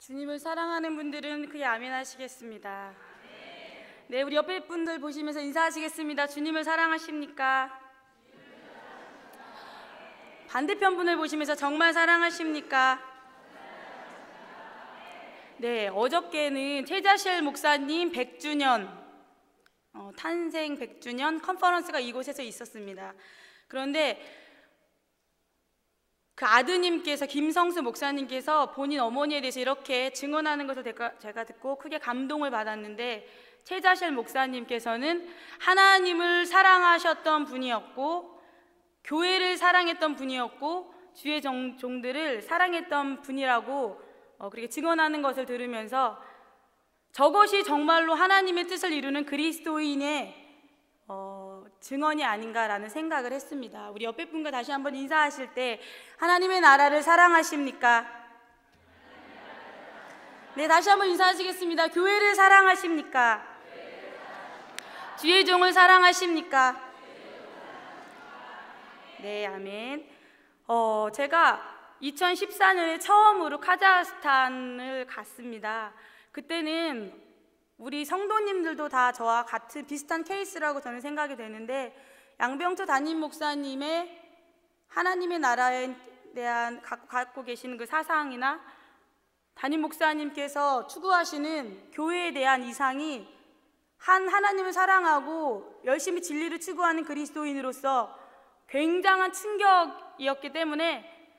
주님을 사랑하는 분들은 크게 아멘 하시겠습니다. 네, 우리 옆에 분들 보시면서 인사하시겠습니다. 주님을 사랑하십니까? 반대편 분을 보시면서 정말 사랑하십니까? 네, 어저께는 최자실 목사님 100주년 탄생 100주년 컨퍼런스가 이곳에서 있었습니다. 그런데 그 아드님께서, 김성수 목사님께서 본인 어머니에 대해서 이렇게 증언하는 것을 제가 듣고 크게 감동을 받았는데, 최자실 목사님께서는 하나님을 사랑하셨던 분이었고 교회를 사랑했던 분이었고 주의 종들을 사랑했던 분이라고 그렇게 증언하는 것을 들으면서 저것이 정말로 하나님의 뜻을 이루는 그리스도인의 증언이 아닌가라는 생각을 했습니다. 우리 옆에 분과 다시 한번 인사하실 때 하나님의 나라를 사랑하십니까? 네, 다시 한번 인사하시겠습니다. 교회를 사랑하십니까? 주의 종을 사랑하십니까? 네, 아멘. 제가 2014년에 처음으로 카자흐스탄을 갔습니다. 그때는 우리 성도님들도 다 저와 같은 비슷한 케이스라고 저는 생각이 되는데, 양병초 담임 목사님의 하나님의 나라에 대한 갖고 계시는 그 사상이나 담임 목사님께서 추구하시는 교회에 대한 이상이 하나님을 사랑하고 열심히 진리를 추구하는 그리스도인으로서 굉장한 충격이었기 때문에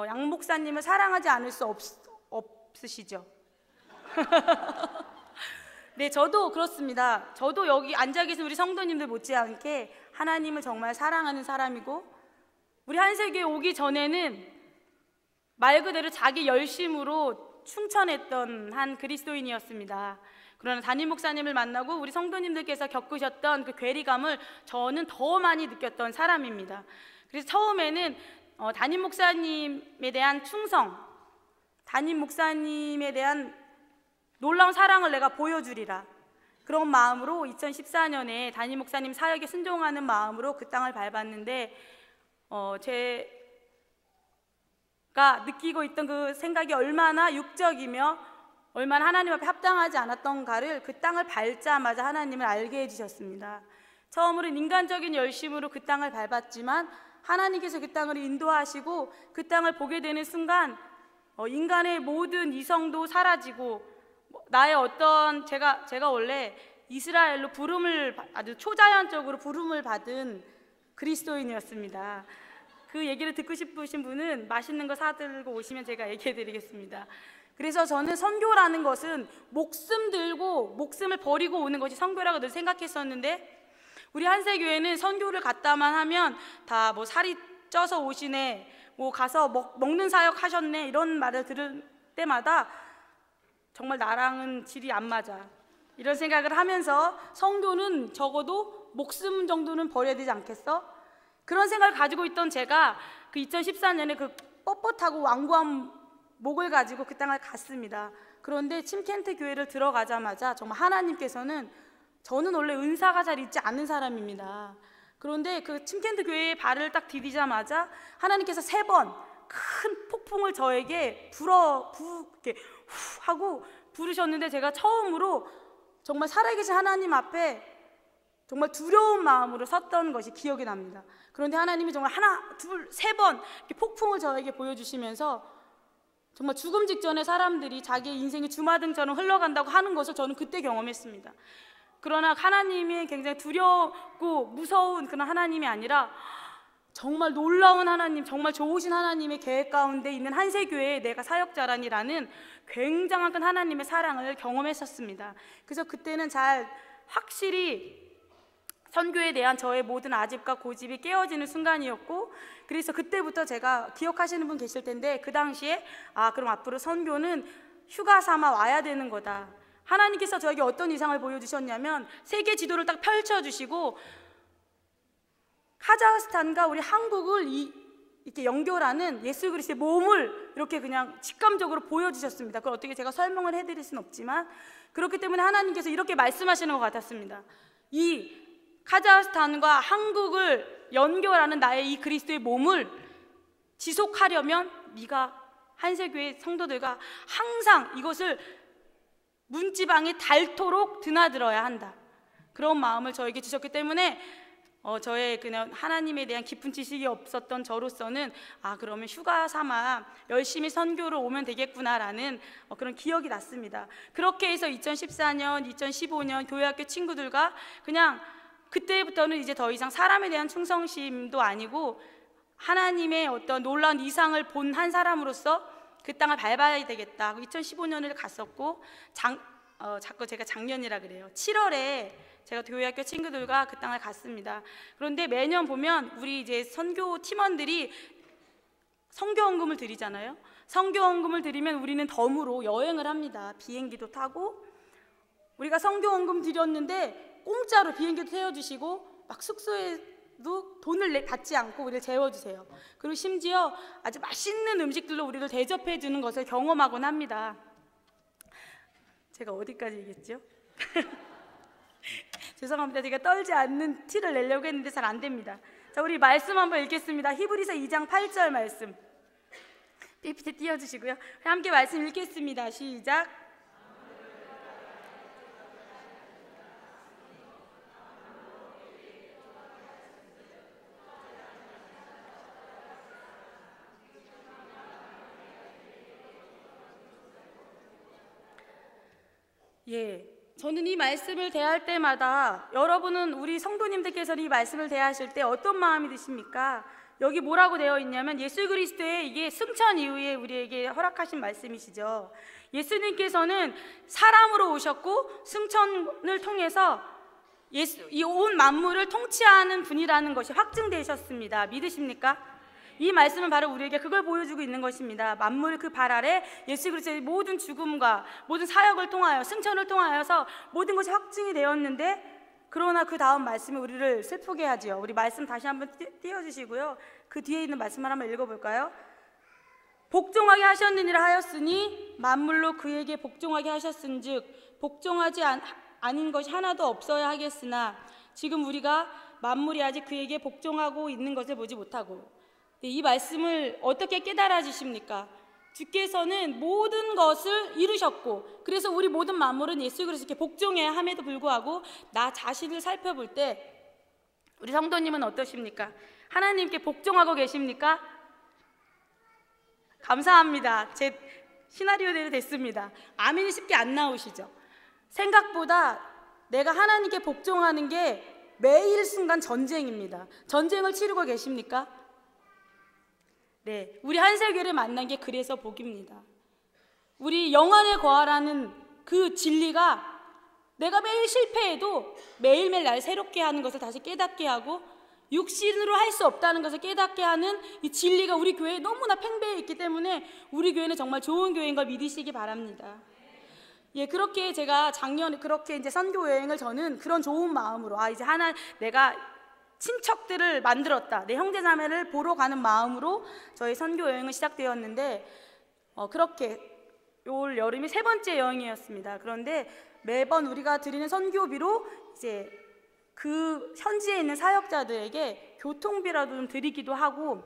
양 목사님을 사랑하지 않을 수 없으시죠? 네, 저도 그렇습니다. 저도 여기 앉아 계신 우리 성도님들 못지않게 하나님을 정말 사랑하는 사람이고, 우리 한세교에 오기 전에는 말 그대로 자기 열심으로 충천했던 한 그리스도인이었습니다. 그러나 담임 목사님을 만나고 우리 성도님들께서 겪으셨던 그 괴리감을 저는 더 많이 느꼈던 사람입니다. 그래서 처음에는 담임 목사님에 대한 충성, 담임 목사님에 대한 놀라운 사랑을 내가 보여주리라, 그런 마음으로 2014년에 담임 목사님 사역에 순종하는 마음으로 그 땅을 밟았는데, 제가 느끼고 있던 그 생각이 얼마나 육적이며 얼마나 하나님 앞에 합당하지 않았던가를 그 땅을 밟자마자 하나님을 알게 해주셨습니다. 처음으로는 인간적인 열심으로 그 땅을 밟았지만 하나님께서 그 땅을 인도하시고 그 땅을 보게 되는 순간 인간의 모든 이성도 사라지고, 나의 제가 원래 이스라엘로 아주 초자연적으로 부름을 받은 그리스도인이었습니다. 그 얘기를 듣고 싶으신 분은 맛있는 거 사들고 오시면 제가 얘기해 드리겠습니다. 그래서 저는 선교라는 것은 목숨 들고 목숨을 버리고 오는 것이 선교라고 늘 생각했었는데, 우리 한세교회는 선교를 갔다만 하면 다 뭐 살이 쪄서 오시네, 뭐 가서 먹는 사역 하셨네, 이런 말을 들을 때마다 정말 나랑은 질이 안 맞아, 이런 생각을 하면서 선교는 적어도 목숨 정도는 버려야 되지 않겠어? 그런 생각을 가지고 있던 제가 그 2014년에 그 뻣뻣하고 완고한 목을 가지고 그 땅을 갔습니다. 그런데 침켄트 교회를 들어가자마자 정말 하나님께서는, 저는 원래 은사가 잘 있지 않은 사람입니다. 그런데 그 침켄트 교회에 발을 딱 디디자마자 하나님께서 3번 큰 폭풍을 저에게 이렇게 후 하고 부르셨는데, 제가 처음으로 정말 살아계신 하나님 앞에 정말 두려운 마음으로 섰던 것이 기억이 납니다. 그런데 하나님이 정말 하나, 둘, 3번 이렇게 폭풍을 저에게 보여주시면서 정말 죽음 직전에 사람들이 자기의 인생이 주마등처럼 흘러간다고 하는 것을 저는 그때 경험했습니다. 그러나 하나님이 굉장히 두렵고 무서운 그런 하나님이 아니라 정말 놀라운 하나님, 정말 좋으신 하나님의 계획 가운데 있는 한세교회에 내가 사역자라니라는 굉장한 큰 하나님의 사랑을 경험했었습니다. 그래서 그때는 확실히 선교에 대한 저의 모든 아집과 고집이 깨어지는 순간이었고, 그래서 그때부터 제가 기억하시는 분 계실 텐데, 그 당시에 그럼 앞으로 선교는 휴가 삼아 와야 되는 거다. 하나님께서 저에게 어떤 이상을 보여주셨냐면, 세계 지도를 딱 펼쳐주시고 카자흐스탄과 우리 한국을 이렇게 연결하는 예수 그리스도의 몸을 이렇게 그냥 직감적으로 보여주셨습니다. 그걸 어떻게 제가 설명을 해드릴 수는 없지만, 그렇기 때문에 하나님께서 이렇게 말씀하시는 것 같았습니다. 이 카자흐스탄과 한국을 연결하는 나의 이 그리스도의 몸을 지속하려면 네가 한세교회 성도들과 항상 이것을 문지방에 닳도록 드나들어야 한다, 그런 마음을 저에게 주셨기 때문에 저의 그냥 하나님에 대한 깊은 지식이 없었던 저로서는 그러면 휴가 삼아 열심히 선교를 오면 되겠구나라는 그런 기억이 났습니다. 그렇게 해서 2014년, 2015년 교회학교 친구들과 그냥 그때부터는 이제 더 이상 사람에 대한 충성심도 아니고 하나님의 어떤 놀라운 이상을 본 한 사람으로서 그 땅을 밟아야 되겠다. 2015년을 갔었고 자꾸 제가 작년이라 그래요. 7월에 제가 교회학교 친구들과 그 땅을 갔습니다. 그런데 매년 보면 우리 이제 선교 팀원들이 선교헌금을 드리잖아요. 선교헌금을 드리면 우리는 덤으로 여행을 합니다. 비행기도 타고, 우리가 선교헌금 드렸는데 공짜로 비행기도 태워주시고 막 숙소에도 돈을 받지 않고 우리를 재워주세요. 그리고 심지어 아주 맛있는 음식들로 우리를 대접해 주는 것을 경험하곤 합니다. 제가 어디까지 얘기했죠? 죄송합니다. 제가 떨지 않는 티를 내려고 했는데 잘 안 됩니다. 자, 우리 말씀 한번 읽겠습니다. 히브리서 2장 8절 말씀 PPT 띄워주시고요. 함께 말씀 읽겠습니다. 시작. 저는 이 말씀을 대할 때마다, 여러분은, 우리 성도님들께서는 이 말씀을 대하실 때 어떤 마음이 드십니까? 여기 뭐라고 되어 있냐면 예수 그리스도의 이게 승천 이후에 우리에게 허락하신 말씀이시죠. 예수님께서는 사람으로 오셨고 승천을 통해서 이 온 만물을 통치하는 분이라는 것이 확증되셨습니다. 믿으십니까? 이 말씀은 바로 우리에게 그걸 보여주고 있는 것입니다. 만물 그 발 아래 예수 그리스도의 모든 죽음과 모든 사역을 통하여, 승천을 통하여서 모든 것이 확증이 되었는데, 그러나 그 다음 말씀이 우리를 슬프게 하지요. 우리 말씀 다시 한번 띄워주시고요. 그 뒤에 있는 말씀을 한번 읽어볼까요? 복종하게 하셨느니라 하였으니 만물로 그에게 복종하게 하셨은즉 복종하지 아닌 것이 하나도 없어야 하겠으나 지금 우리가 만물이 아직 그에게 복종하고 있는 것을 보지 못하고. 이 말씀을 어떻게 깨달아지십니까? 주께서는 모든 것을 이루셨고, 그래서 우리 모든 만물은 예수 그리스도께 복종해야 함에도 불구하고 나 자신을 살펴볼 때 우리 성도님은 어떠십니까? 하나님께 복종하고 계십니까? 감사합니다. 제 시나리오대로 됐습니다. 아멘이 쉽게 안 나오시죠? 생각보다 내가 하나님께 복종하는 게 매일 순간 전쟁입니다. 전쟁을 치르고 계십니까? 네, 우리 한세교를 만난 게 그래서 복입니다. 우리 영안에 거하라는 그 진리가 내가 매일 실패해도 매일매일 날 새롭게 하는 것을 다시 깨닫게 하고, 육신으로 할 수 없다는 것을 깨닫게 하는 이 진리가 우리 교회에 너무나 팽배해 있기 때문에 우리 교회는 정말 좋은 교회인 걸 믿으시기 바랍니다. 그렇게 제가 작년에 그렇게 이제 선교 여행을 저는 그런 좋은 마음으로, 이제 내가 친척들을 만들었다, 내 형제자매를 보러 가는 마음으로 저희 선교 여행은 시작되었는데, 그렇게 올 여름이 3번째 여행이었습니다. 그런데 매번 우리가 드리는 선교비로 이제 그 현지에 있는 사역자들에게 교통비라도 좀 드리기도 하고,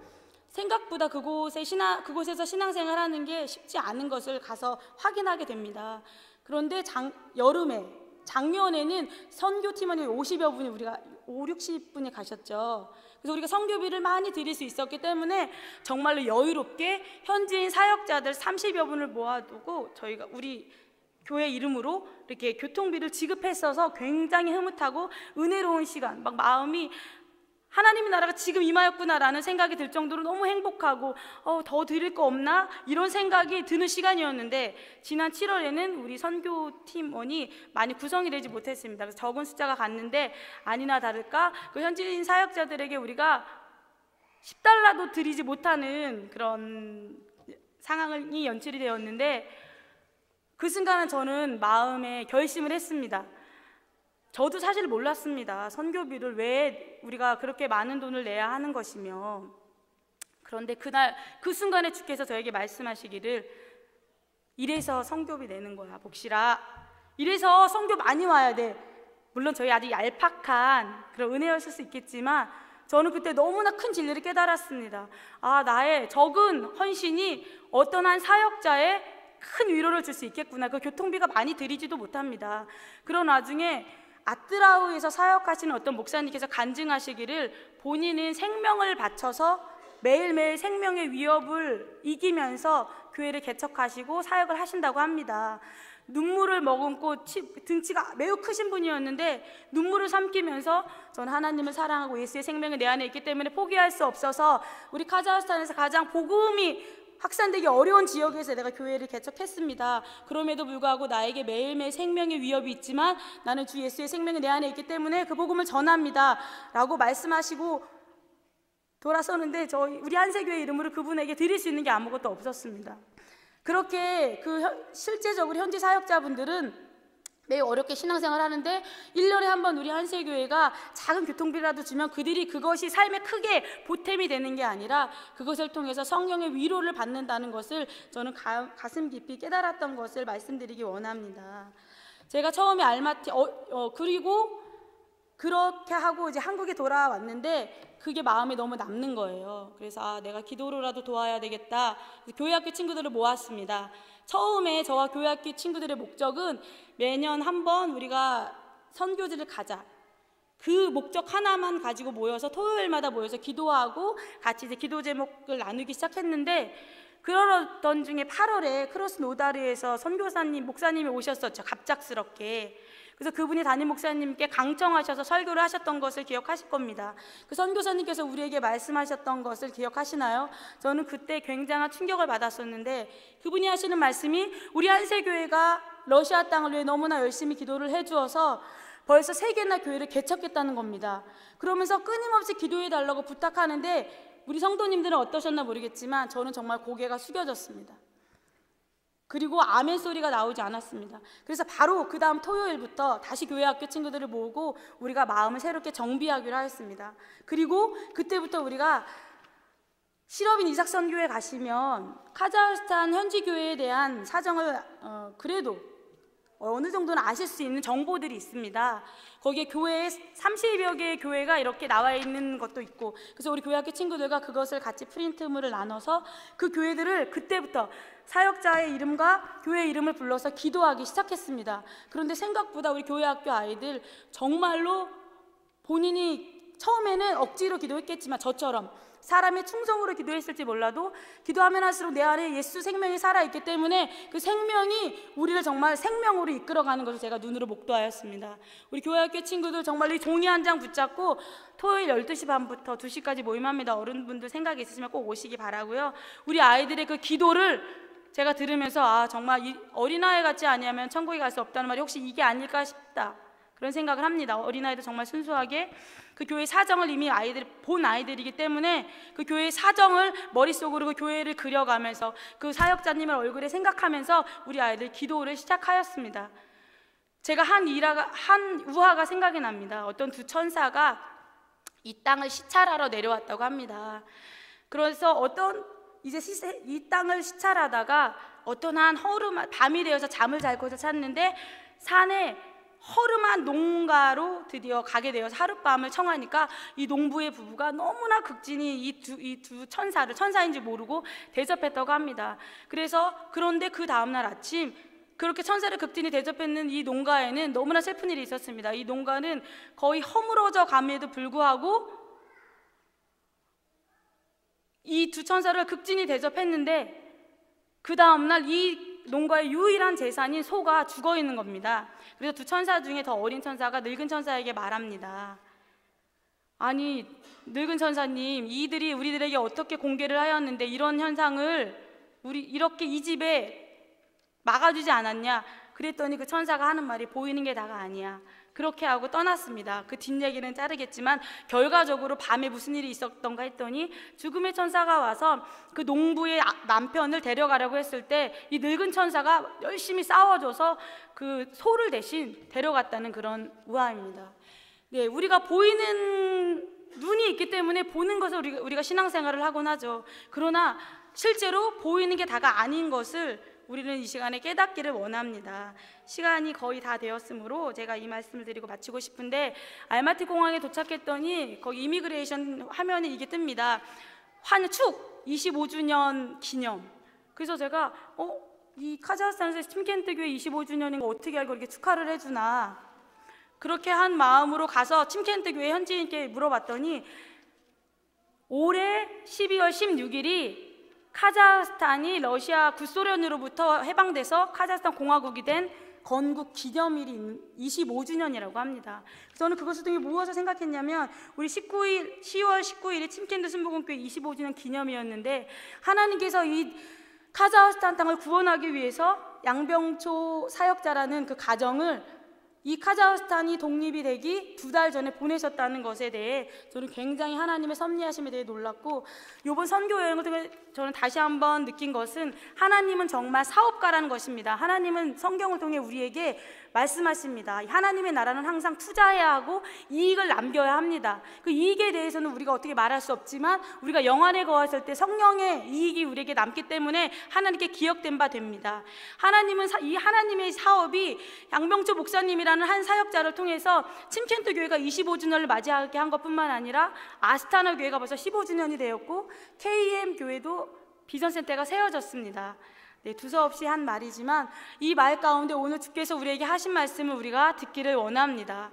생각보다 그곳에서 신앙생활하는 게 쉽지 않은 것을 가서 확인하게 됩니다. 그런데 작년에는 선교팀원이 50여 분이, 우리가 60분이 가셨죠. 그래서 우리가 선교비를 많이 드릴 수 있었기 때문에 정말로 여유롭게 현지인 사역자들 30여 분을 모아두고 저희가 우리 교회 이름으로 이렇게 교통비를 지급했어서 굉장히 흐뭇하고 은혜로운 시간, 막 마음이 하나님의 나라가 지금 임하였구나라는 생각이 들 정도로 너무 행복하고 더 드릴 거 없나? 이런 생각이 드는 시간이었는데, 지난 7월에는 우리 선교팀원이 많이 구성이 되지 못했습니다. 그래서 적은 숫자가 갔는데 아니나 다를까 그 현지인 사역자들에게 우리가 10달러도 드리지 못하는 그런 상황이 연출이 되었는데, 그 순간은 저는 마음에 결심을 했습니다. 저도 사실 몰랐습니다. 선교비를 왜 우리가 그렇게 많은 돈을 내야 하는 것이며. 그런데 그 순간에 주께서 저에게 말씀하시기를, 이래서 선교비 내는 거야, 복실아. 이래서 선교 많이 와야 돼. 물론 저희 아주 얄팍한 그런 은혜였을 수 있겠지만 저는 그때 너무나 큰 진리를 깨달았습니다. 아, 나의 적은 헌신이 어떤 한 사역자의 큰 위로를 줄 수 있겠구나. 그 교통비가 많이 들이지도 못합니다. 그런 와중에 아뜨라우에서 사역하시는 어떤 목사님께서 간증하시기를 본인은 생명을 바쳐서 매일매일 생명의 위협을 이기면서 교회를 개척하시고 사역을 하신다고 합니다. 눈물을 머금고 등치가 매우 크신 분이었는데 눈물을 삼키면서 저는 하나님을 사랑하고 예수의 생명이 내 안에 있기 때문에 포기할 수 없어서 우리 카자흐스탄에서 가장 복음이 확산되기 어려운 지역에서 내가 교회를 개척했습니다. 그럼에도 불구하고 나에게 매일매일 생명의 위협이 있지만 나는 주 예수의 생명이 내 안에 있기 때문에 그 복음을 전합니다 라고 말씀하시고 돌아서는데 우리 한세교회 이름으로 그분에게 드릴 수 있는 게 아무것도 없었습니다. 그렇게 실제적으로 현지 사역자분들은 매우 어렵게 신앙생활을 하는데 1년에 한 번 우리 한세교회가 작은 교통비라도 주면 그들이 그것이 삶에 크게 보탬이 되는 게 아니라 그것을 통해서 성령의 위로를 받는다는 것을 저는 가슴 깊이 깨달았던 것을 말씀드리기 원합니다. 제가 처음에 알마티 그리고 그렇게 하고 이제 한국에 돌아왔는데 그게 마음에 너무 남는 거예요. 그래서 내가 기도로라도 도와야 되겠다. 교회학교 친구들을 모았습니다. 처음에 저와 교회학교 친구들의 목적은 매년 한 번 우리가 선교지를 가자. 그 목적 하나만 가지고 모여서 토요일마다 모여서 기도하고 같이 이제 기도 제목을 나누기 시작했는데 그러던 중에 8월에 크로스노다르에서 선교사님, 목사님이 오셨었죠. 갑작스럽게. 그래서 그분이 담임 목사님께 강청하셔서 설교를 하셨던 것을 기억하실 겁니다. 그 선교사님께서 우리에게 말씀하셨던 것을 기억하시나요? 저는 그때 굉장한 충격을 받았었는데 그분이 하시는 말씀이 우리 한세교회가 러시아 땅을 위해 너무나 열심히 기도를 해주어서 벌써 3개나 교회를 개척했다는 겁니다. 그러면서 끊임없이 기도해달라고 부탁하는데 우리 성도님들은 어떠셨나 모르겠지만 저는 정말 고개가 숙여졌습니다. 그리고 아멘 소리가 나오지 않았습니다. 그래서 바로 그 다음 토요일부터 다시 교회학교 친구들을 모으고 우리가 마음을 새롭게 정비하기로 하였습니다. 그리고 그때부터 우리가 실업인 이삭선교회 가시면 카자흐스탄 현지 교회에 대한 사정을 그래도 어느 정도는 아실 수 있는 정보들이 있습니다. 거기에 교회에 30여 개의 교회가 이렇게 나와 있는 것도 있고 그래서 우리 교회학교 친구들과 그것을 같이 프린트물을 나눠서 그 교회들을 그때부터 사역자의 이름과 교회 이름을 불러서 기도하기 시작했습니다. 그런데 생각보다 우리 교회학교 아이들 정말로 본인이 처음에는 억지로 기도했겠지만 저처럼 사람의 충성으로 기도했을지 몰라도 기도하면 할수록 내 안에 예수 생명이 살아있기 때문에 그 생명이 우리를 정말 생명으로 이끌어가는 것을 제가 눈으로 목도하였습니다. 우리 교회학교 친구들 정말 이 종이 한 장 붙잡고 토요일 12시 반부터 2시까지 모임합니다. 어른분들 생각이 있으시면 꼭 오시기 바라고요. 우리 아이들의 그 기도를 제가 들으면서 정말 이 어린아이 같지 아니하면 천국에 갈 수 없다는 말이 혹시 이게 아닐까 싶다. 그런 생각을 합니다. 어린아이도 정말 순수하게 그 교회 사정을 이미 본 아이들이기 때문에 그 교회 사정을 머릿속으로 그 교회를 그려가면서 그 사역자님을 얼굴에 생각하면서 우리 아이들 기도를 시작하였습니다. 제가 한 우화가 생각이 납니다. 어떤 두 천사가 이 땅을 시찰하러 내려왔다고 합니다. 그래서 이 땅을 시찰하다가 어떤 한 허름한 밤이 되어서 잠을 잘 곳을 찾는데 산에 허름한 농가로 드디어 가게 되어서 하룻밤을 청하니까 이 농부의 부부가 너무나 극진히 이 두 천사를 천사인지 모르고 대접했다고 합니다. 그런데 그 다음날 아침 그렇게 천사를 극진히 대접했는 이 농가에는 너무나 슬픈 일이 있었습니다. 이 농가는 거의 허물어져 감에도 불구하고 이 두 천사를 극진히 대접했는데 그 다음날 이 농가의 유일한 재산인 소가 죽어 있는 겁니다. 그래서 두 천사 중에 더 어린 천사가 늙은 천사에게 말합니다. 아니 늙은 천사님, 이들이 우리들에게 어떻게 공개를 하였는데 이런 현상을 이렇게 이 집에 막아주지 않았냐? 그랬더니 그 천사가 하는 말이 보이는 게 다가 아니야. 그렇게 하고 떠났습니다. 그 뒷얘기는 자르겠지만 결과적으로 밤에 무슨 일이 있었던가 했더니 죽음의 천사가 와서 그 농부의 남편을 데려가려고 했을 때 이 늙은 천사가 열심히 싸워줘서 그 소를 대신 데려갔다는 그런 우화입니다. 네, 우리가 보이는 눈이 있기 때문에 보는 것을 우리가 신앙생활을 하곤 하죠. 그러나 실제로 보이는 게 다가 아닌 것을 우리는 이 시간에 깨닫기를 원합니다. 시간이 거의 다 되었으므로 제가 이 말씀을 드리고 마치고 싶은데, 알마티 공항에 도착했더니 거기 이미그레이션 화면에 이게 뜹니다. 환축 25주년 기념. 그래서 제가 이 카자흐스탄에서 침켄트 교회 25주년인 거 어떻게 알고 이렇게 축하를 해주나, 그렇게 한 마음으로 가서 침켄트 교회 현지인께 물어봤더니 올해 12월 16일이 카자흐스탄이 러시아 구소련으로부터 해방돼서 카자흐스탄 공화국이 된 건국 기념일이 25주년이라고 합니다. 저는 그것을 통해 무엇을 생각했냐면, 우리 10월 19일이 침켄트 순복음교회 25주년 기념이었는데, 하나님께서 이 카자흐스탄 땅을 구원하기 위해서 양병초 사역자라는 그 가정을 이 카자흐스탄이 독립이 되기 2달 전에 보내셨다는 것에 대해 저는 굉장히 하나님의 섭리하심에 대해 놀랐고, 이번 선교 여행을 통해 저는 다시 한번 느낀 것은 하나님은 정말 사업가라는 것입니다. 하나님은 성경을 통해 우리에게 말씀하십니다. 하나님의 나라는 항상 투자해야 하고 이익을 남겨야 합니다. 그 이익에 대해서는 우리가 어떻게 말할 수 없지만, 우리가 영안에 거했을 때 성령의 이익이 우리에게 남기 때문에 하나님께 기억된 바 됩니다. 하나님은 이 하나님의 사업이 양병초 목사님이라는 한 사역자를 통해서 침켄트 교회가 25주년을 맞이하게 한 것뿐만 아니라 아스타나 교회가 벌써 15주년이 되었고 KM 교회도 비전센터가 세워졌습니다. 네, 두서없이 한 말이지만 이 말 가운데 오늘 주께서 우리에게 하신 말씀을 우리가 듣기를 원합니다.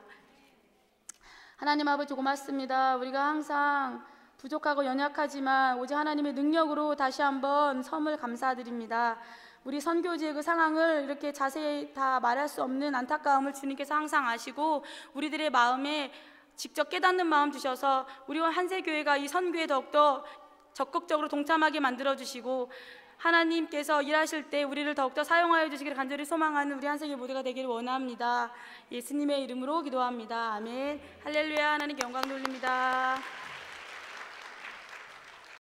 하나님 아버지 고맙습니다. 우리가 항상 부족하고 연약하지만 오직 하나님의 능력으로 다시 한번 섬을 감사드립니다. 우리 선교지의 그 상황을 이렇게 자세히 다 말할 수 없는 안타까움을 주님께서 항상 아시고 우리들의 마음에 직접 깨닫는 마음 주셔서 우리 한세교회가 이 선교에 더욱더 적극적으로 동참하게 만들어주시고, 하나님께서 일하실 때 우리를 더욱더 사용하여 주시기를 간절히 소망하는 우리 한세교회 모두가 되기를 원합니다. 예수님의 이름으로 기도합니다. 아멘. 할렐루야. 하나님께 영광 돌립니다.